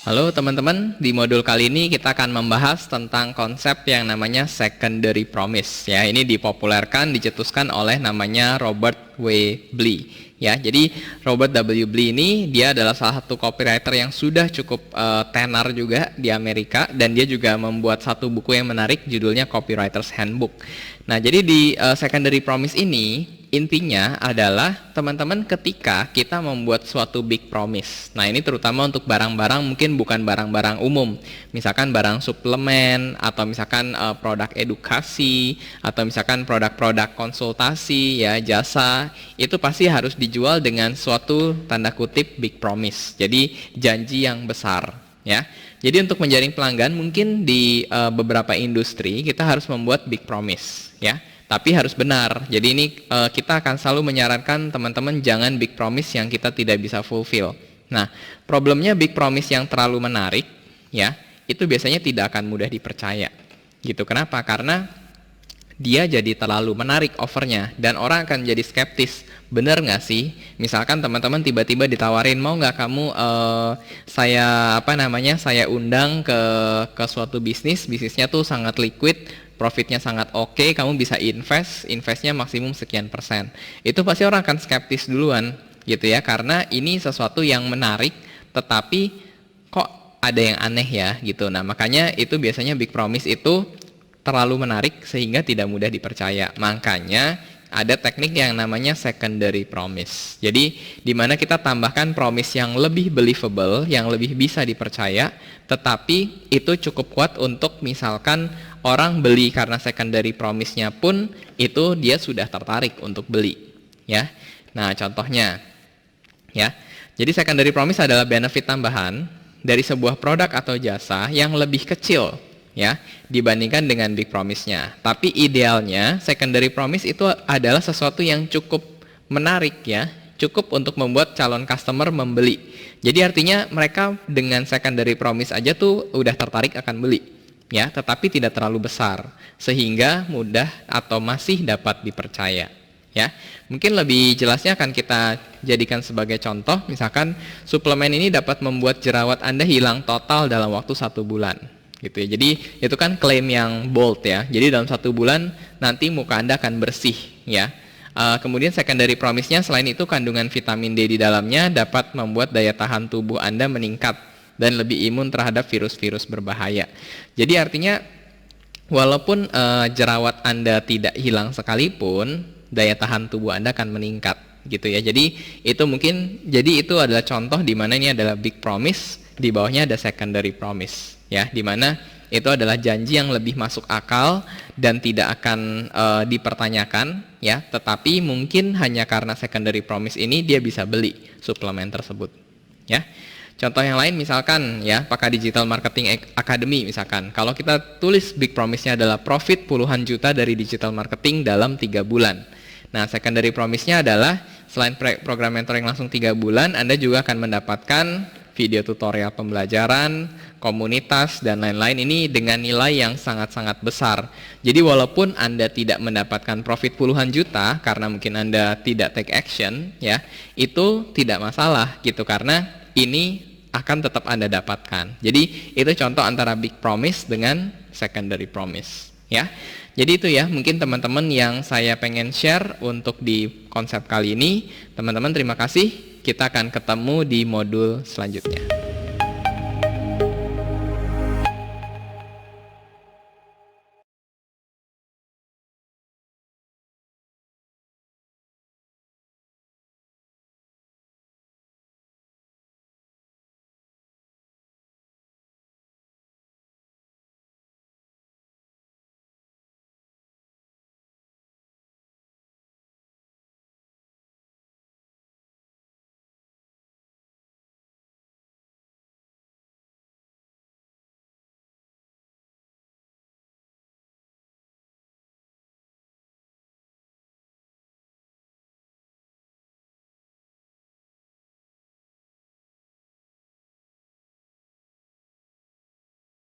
Halo teman-teman, di modul kali ini kita akan membahas tentang konsep yang namanya secondary promise. Ya, ini dipopulerkan, dicetuskan oleh namanya Robert W. Bly. Ya, jadi Robert W. Bly ini dia adalah salah satu copywriter yang sudah cukup tenar juga di Amerika, dan dia juga membuat satu buku yang menarik judulnya Copywriter's Handbook. Nah, jadi di secondary promise ini intinya adalah teman-teman ketika kita membuat suatu big promise. Nah, ini terutama untuk barang-barang mungkin bukan barang-barang umum. Misalkan barang suplemen atau misalkan produk edukasi atau misalkan produk-produk konsultasi ya, jasa, itu pasti harus dijual dengan suatu tanda kutip big promise. Jadi janji yang besar ya. Jadi untuk menjaring pelanggan mungkin di beberapa industri kita harus membuat big promise ya. Tapi harus benar. Jadi ini kita akan selalu menyarankan teman-teman jangan big promise yang kita tidak bisa fulfill. Nah, problemnya big promise yang terlalu menarik, ya, itu biasanya tidak akan mudah dipercaya. Gitu. Kenapa? Karena dia jadi terlalu menarik offernya dan orang akan jadi skeptis. Bener nggak sih? Misalkan teman-teman tiba-tiba ditawarin, mau nggak kamu saya undang ke suatu bisnisnya tuh sangat liquid, profitnya sangat oke, kamu bisa investnya maksimum sekian persen. Itu pasti orang akan skeptis duluan gitu ya, karena ini sesuatu yang menarik tetapi kok ada yang aneh ya gitu. Nah, makanya itu biasanya big promise itu terlalu menarik sehingga tidak mudah dipercaya. Makanya ada teknik yang namanya secondary promise. Jadi di mana kita tambahkan promise yang lebih believable, yang lebih bisa dipercaya, tetapi itu cukup kuat untuk misalkan orang beli karena secondary promise-nya pun itu dia sudah tertarik untuk beli, ya. Nah, contohnya ya. Jadi secondary promise adalah benefit tambahan dari sebuah produk atau jasa yang lebih kecil ya dibandingkan dengan big promise-nya. Tapi idealnya secondary promise itu adalah sesuatu yang cukup menarik ya, cukup untuk membuat calon customer membeli. Jadi artinya mereka dengan secondary promise aja tuh udah tertarik akan beli ya, tetapi tidak terlalu besar sehingga mudah atau masih dapat dipercaya ya. Mungkin lebih jelasnya akan kita jadikan sebagai contoh, misalkan suplemen ini dapat membuat jerawat Anda hilang total dalam waktu 1 bulan. Gitu ya. Jadi itu kan klaim yang bold ya. Jadi dalam 1 bulan nanti muka Anda akan bersih ya. Kemudian secondary promise-nya selain itu kandungan vitamin D di dalamnya dapat membuat daya tahan tubuh Anda meningkat dan lebih imun terhadap virus-virus berbahaya. Jadi artinya walaupun jerawat Anda tidak hilang sekalipun, daya tahan tubuh Anda akan meningkat gitu ya. Jadi itu adalah contoh di mana ini adalah big promise, di bawahnya ada secondary promise. Ya, di mana itu adalah janji yang lebih masuk akal dan tidak akan dipertanyakan ya, tetapi mungkin hanya karena secondary promise ini dia bisa beli suplemen tersebut ya. Contoh yang lain misalkan ya, Pakar Digital Marketing Academy misalkan. Kalau kita tulis big promise-nya adalah profit puluhan juta dari digital marketing dalam 3 bulan. Nah, secondary promise-nya adalah selain program mentoring langsung 3 bulan, Anda juga akan mendapatkan video tutorial pembelajaran, komunitas, dan lain-lain ini dengan nilai yang sangat-sangat besar. Jadi walaupun Anda tidak mendapatkan profit puluhan juta karena mungkin Anda tidak take action ya, itu tidak masalah gitu, karena ini akan tetap Anda dapatkan. Jadi itu contoh antara big promise dengan secondary promise ya. Jadi itu ya mungkin teman-teman yang saya pengen share untuk di konsep kali ini. Teman-teman terima kasih. Kita akan ketemu di modul selanjutnya.